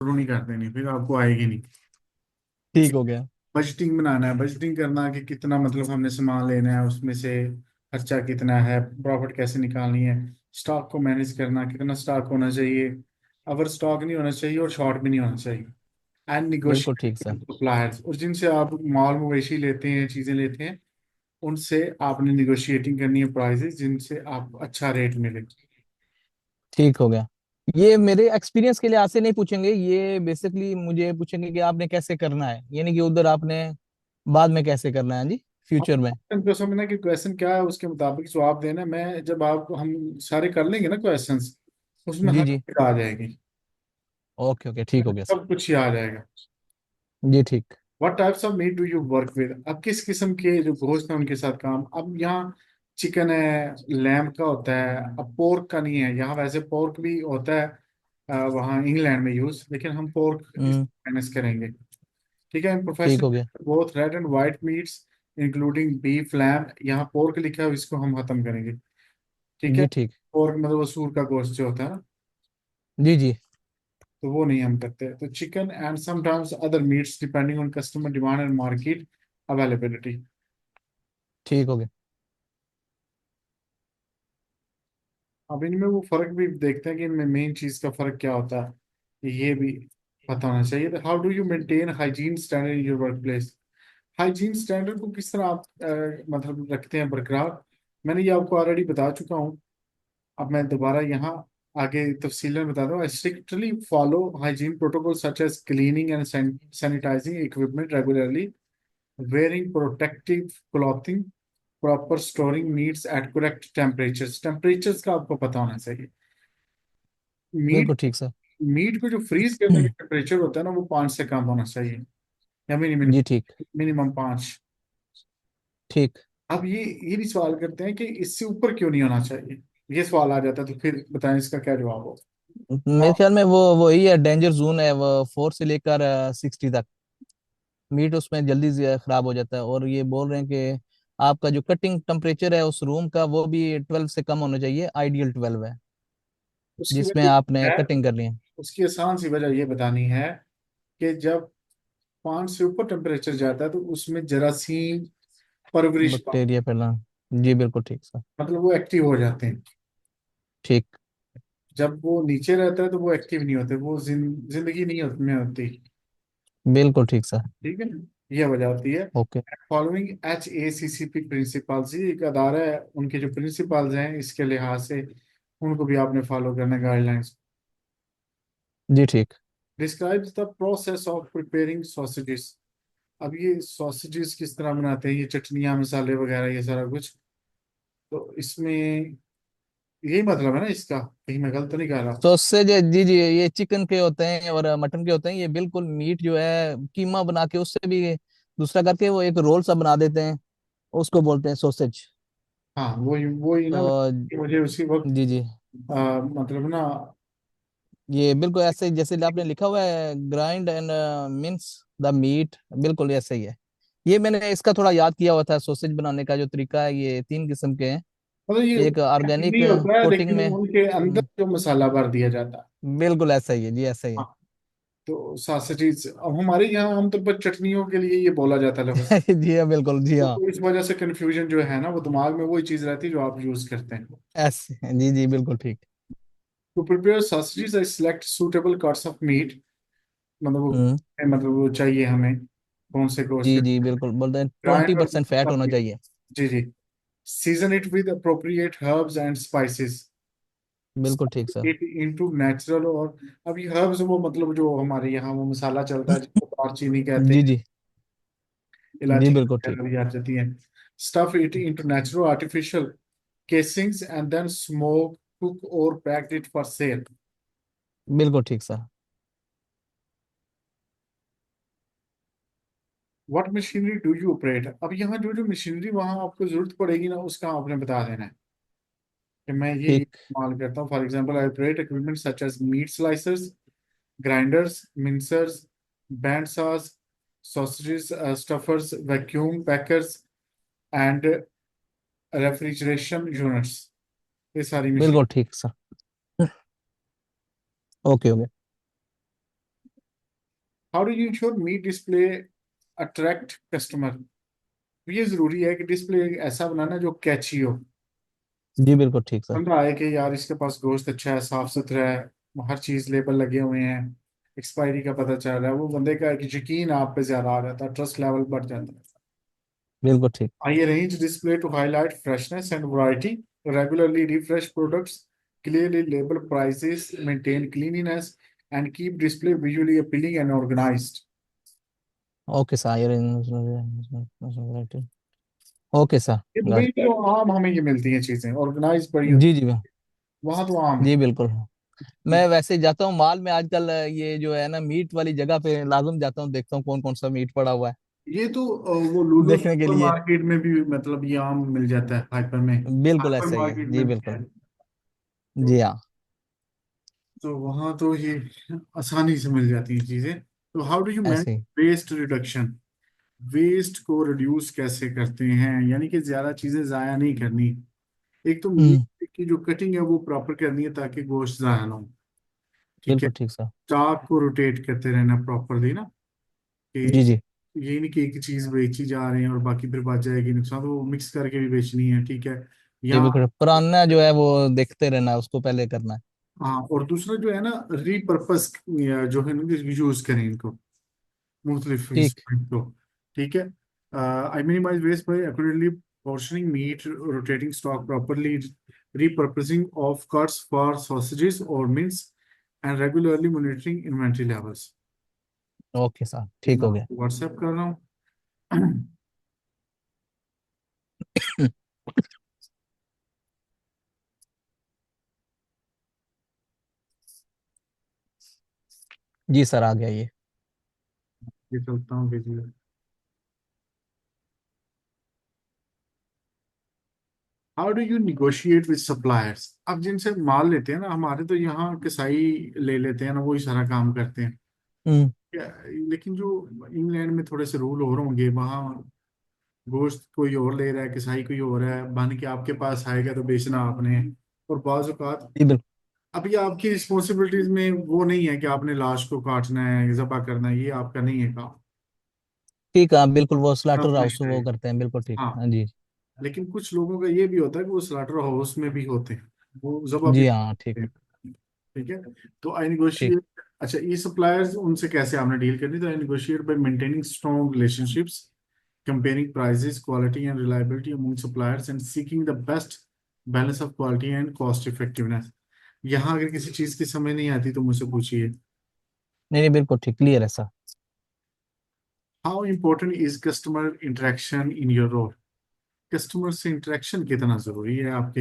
शुरू नहीं कर देनी, फिर आपको आएगी नहीं। ठीक हो गया। बजटिंग बनाना है, बजटिंग करना कि कितना मतलब हमने सामान लेना है, उसमें से खर्चा कितना है, प्रॉफिट कैसे निकालनी है। स्टॉक को मैनेज करना, कितना स्टॉक होना चाहिए, ओवर स्टॉक नहीं होना चाहिए और शॉर्ट भी नहीं होना चाहिए। एंड बिल्कुल ठीक निगोशिएट सर। सप्लायर्स, और जिनसे आप माल मवेशी लेते हैं, चीजें लेते हैं, उनसे आपने निगोशिएटिंग करनी है प्राइसेस, जिनसे आप अच्छा रेट मिले। ठीक हो गया। ये मेरे एक्सपीरियंस के लिए आपसे नहीं पूछेंगे, ये बेसिकली मुझे पूछेंगे कि आपने कैसे करना है, यानी कि उधर आपने बाद में कैसे करना है जी, फ्यूचर में। उनको समझना कि क्वेश्चन क्या है, उसके मुताबिक जवाब देना है। मैं जब आप हम सारे कर लेंगे ना क्वेश्चंस, उसमें जी हर जी। चीज़ आ जाएगी, ओके ओके, ठीक हो गया सर। सब कुछ ही आ जाएगा। जी ठीक। What types of meat do you work with, अब किस किस्म के जो गोश्त है उनके साथ काम। अब यहाँ चिकन है, लैम्ब का होता है, अब पोर्क का नहीं है यहाँ। वैसे पोर्क भी होता है वहाँ इंग्लैंड में यूज, लेकिन हम पोर्क इस हम्म। मैनेज करेंगे। ठीक है। ठीक प्रोफेशनल हो गया। Both red and white meets including beef lamb, यहाँ पोर्क लिखा है, इसको हम खत्म करेंगे। ठीक है। जी ठीक। पोर्क मतलब वो सूर का गोश्त जो होता है ना, जी जी। तो वो नहीं हम करते। तो chicken and sometimes other meets depending on customer demand and market availability. ठीक हो गया। अब इनमें वो फर्क भी देखते हैं कि इनमें मेन चीज का फर्क क्या होता है, ये भी पता होना चाहिए। तो how do you maintain hygiene standard in your work place, hygiene standard को किस तरह आप मतलब रखते हैं बरकरार। मैंने ये आपको ऑलरेडी बता चुका हूँ, अब मैं दोबारा यहाँ आगे तफसील में बता दूँ। I strictly follow hygiene protocol such as cleaning and sanitising equipment regularly, wearing protective clothing, proper storing needs at correct temperatures. Temperatures का आपको पता होना चाहिए। मीट बिल्कुल ठीक सर। मीट को जो फ्रीज करने का टेम्परेचर होता है ना, वो 5 से कम होना चाहिए, या मिनिमम जी ठीक। मिनिमम 5। ठीक। अब ये भी सवाल करते हैं कि इससे ऊपर क्यों नहीं होना चाहिए, ये सवाल आ जाता है। तो फिर बताएं इसका क्या जवाब हो। मेरे हाँ, ख्याल में वो वही है, डेंजर जोन है वो, 4 से लेकर 60 तक। मीट उसमें जल्दी से खराब हो जाता है, और ये बोल रहे हैं कि आपका जो कटिंग टेम्परेचर है उस रूम का, वो भी 12 से कम होना चाहिए, आइडियल 12 है उसकी जिसमें वजह आपने है, कटिंग करनी है। उसकी आसान सी वजह ये बतानी है कि जब 5 से ऊपर टेम्परेचर जाता है तो उसमें जरासीम परवरिश पाते बैक्टीरिया फैलना। जी बिल्कुल ठीक सर। हैं, मतलब वो एक्टिव हो जाते हैं। ठीक। जब वो नीचे रहता है तो वो एक्टिव नहीं होते, वो जिंदगी नहीं में होती। बिल्कुल ठीक सर। ठीक है ना, ये वजह होती है। ओके। फॉलोइंग HACCP प्रिंसिपल्स, ये एक अदारा है, उनके जो प्रिंसिपल्स हैं इसके लिहाज से उनको भी आपने फॉलो करना है, गाइडलाइंस। जी ठीक। Describes the process of preparing sausages, अब ये सॉसेजेस किस तरह बनाते हैं, ये चटनियाँ मसाले वगैरह ये सारा कुछ। तो इसमें यही मतलब है ना इसका, कहीं मैं गलत तो नहीं कर रहा। सॉसेज, जी जी, ये चिकन के होते हैं और मटन के होते हैं, ये बिल्कुल मीट जो है कीमा बना के उससे भी दूसरा करके वो एक रोल सा बना देते हैं, उसको बोलते हैं सॉसेज। हाँ वही ना, तो मुझे उसी वक्त जी जी, मतलब ना। ये बिल्कुल ऐसे ही जैसे आपने लिखा हुआ है, grind and mince the meat, बिल्कुल ऐसे ही है। ये मैंने इसका थोड़ा याद किया हुआ था, सॉसेज बनाने का जो तरीका है, ये 3 किस्म के हैं। मतलब ये एक ऑर्गेनिक नहीं होता है, कोटिंग लेकिन में। उनके अंदर जो मसाला भर दिया जाता है। बिल्कुल ऐसा ही है जी, ऐसा ही है। हाँ, तो सॉसेजेस अब हमारे यहाँ आमतौर पर चटनियों के लिए ये बोला जाता है लफ्ज। जी हाँ, बिल्कुल जी हाँ। तो इस वजह से कंफ्यूजन जो है ना, वो दिमाग में वही चीज रहती है जो आप यूज करते हैं। ऐसे जी जी, बिल्कुल ठीक। To prepare sausages I select suitable cuts of meat, मतलब वो हम्म। मतलब वो चाहिए हमें कौन से जी गोश्त। जी बिल्कुल, बोलते हैं ग्राइंड 20% फैट होना चाहिए। जी जी। Season it with appropriate herbs and spices, बिल्कुल ठीक सर। It into natural. और अब ये हर्ब्स वो मतलब जो हमारे यहाँ वो मसाला चलता है जिसको दालचीनी कहते जी हैं, जी। जी इलायची बिल्कुल ठीक। वगैरह भी आ जाती है। Stuff it into natural artificial casings and then smoke, cook और पैक्ड इट फॉर सेल। बिल्कुल ठीक sir. What machinery do you operate, अब यहाँ जो जो मशीनरी वहां आपको जरूरत पड़ेगी ना, उसका आपने बता देना है कि मैं ये ठीक। इस्तेमाल करता हूँ। For example I operate equipment such as meat slicers, grinders, mincers, band saws, sausages, stuffers, vacuum packers, and refrigeration units, ये सारी मशीन। बिल्कुल ठीक sir. Okay okay. How do you ensure meat display attract customer? ये जरूरी है कि display ऐसा बनाना जो कैची हो, जी बिल्कुल ठीक सर। बंदा आए कि यार इसके पास गोश्त अच्छा है, साफ सुथरा है, हर चीज लेबल लगे हुए हैं, एक्सपायरी का पता चल रहा है, वो बंदे का एक यकीन आप पे ज्यादा आ जाता है, ट्रस्ट लेवल बढ़ जाता है। बिल्कुल ठीक। I arrange display to highlight freshness and variety, regularly refresh products, clearly label prices, maintain cleanliness, and keep display visually appealing and organized. Okay sir. Okay sir. ये गॉट दुबई इट। में तो आम हमें ये मिलती हैं चीजें, ऑर्गेनाइज बड़ी जी होती जी है, वहां तो आम है। जी बिल्कुल। मैं वैसे जाता हूँ मॉल में आजकल, ये जो है ना मीट वाली जगह पे लाजम जाता हूँ, देखता हूँ कौन कौन सा मीट पड़ा हुआ है ये तो वो लूलो देखने के सुपर लिए। मार्केट में भी मतलब ये आम मिल जाता है, हाइपर में, बिल्कुल हाइपर ऐसे ही है मार्केट जी में भी है। बिल्कुल। तो जी हाँ। वहां तो ये आसानी से मिल जाती हैं चीजें। तो हाउ डू यू मैनेज ऐसे ही। Waste reduction? वेस्ट को रिड्यूस कैसे करते हैं, यानी कि ज्यादा चीजें जाया नहीं करनी। एक तो हम्म। मीट की जो कटिंग है वो प्रॉपर करनी है ताकि गोश्त जाया ना हो, ठीक है। बिल्कुल ठीक सर। स्टॉक को रोटेट करते रहना प्रॉपरली ना, कि जी जी ये नहीं कि एक चीज बेची जा रहे हैं और बाकी फिर बच जाएगी नुकसान, तो वो मिक्स करके भी बेचनी है, ठीक है। जी या बिल्कुल, पुराना जो है वो देखते रहना है, उसको पहले करना है। हाँ, और दूसरा जो है ना, रीपर्पस जो है ना, यूज करें इनको मुख्तलिफ ठीक। हिस्सों को, ठीक है। I minimise waste by accurately portioning meat, rotating stock properly, repurposing of cuts for sausages or mince, and regularly monitoring inventory levels। Okay sir ये ठीक मैं हो गया। आपको व्हाट्सएप कर रहा हूँ। जी सर आ गया ये। ये चलता हूँ भेजिए। How do you negotiate with suppliers? अब जिनसे माल लेते हैं ना, हमारे तो यहाँ कसाई ले लेते हैं ना, वही सारा काम करते हैं। हम्म। लेकिन जो इंग्लैंड में थोड़े से रूल और होंगे, वहाँ गोश्त कोई और ले रहा है, कसाई कोई और है, बन के आपके पास आएगा तो बेचना आपने। और बाज़ औक़ात जी बिल्कुल अब ये आपकी रिस्पॉन्सिबिलिटीज में वो नहीं है कि आपने लाश को काटना है, ज़बह करना है, ये आपका नहीं है काम, ठीक है। बिल्कुल वो स्लाटर करना ही हाउस वो चाहिए। करते हैं, बिल्कुल ठीक। हाँ, हाँ जी। लेकिन कुछ लोगों का ये भी होता है कि वो स्लाटर हाउस में भी होते हैं, वो ज़बह भी जी हाँ करते ठीक। हैं, ठीक है। तो आई ठीक। निगोशिएट, अच्छा ये सप्लायर्स उनसे कैसे आपने डील करनी, तो I negotiate by maintaining strong relationships, comparing prices, quality, and reliability among suppliers, and seeking the best balance of quality and cost effectiveness। यहाँ अगर किसी चीज की समझ नहीं आती तो मुझसे पूछिए। नहीं नहीं बिल्कुल ठीक, क्लियर है sir. How important is customer interaction in your role? Customer से इंटरेक्शन कितना जरूरी है आपके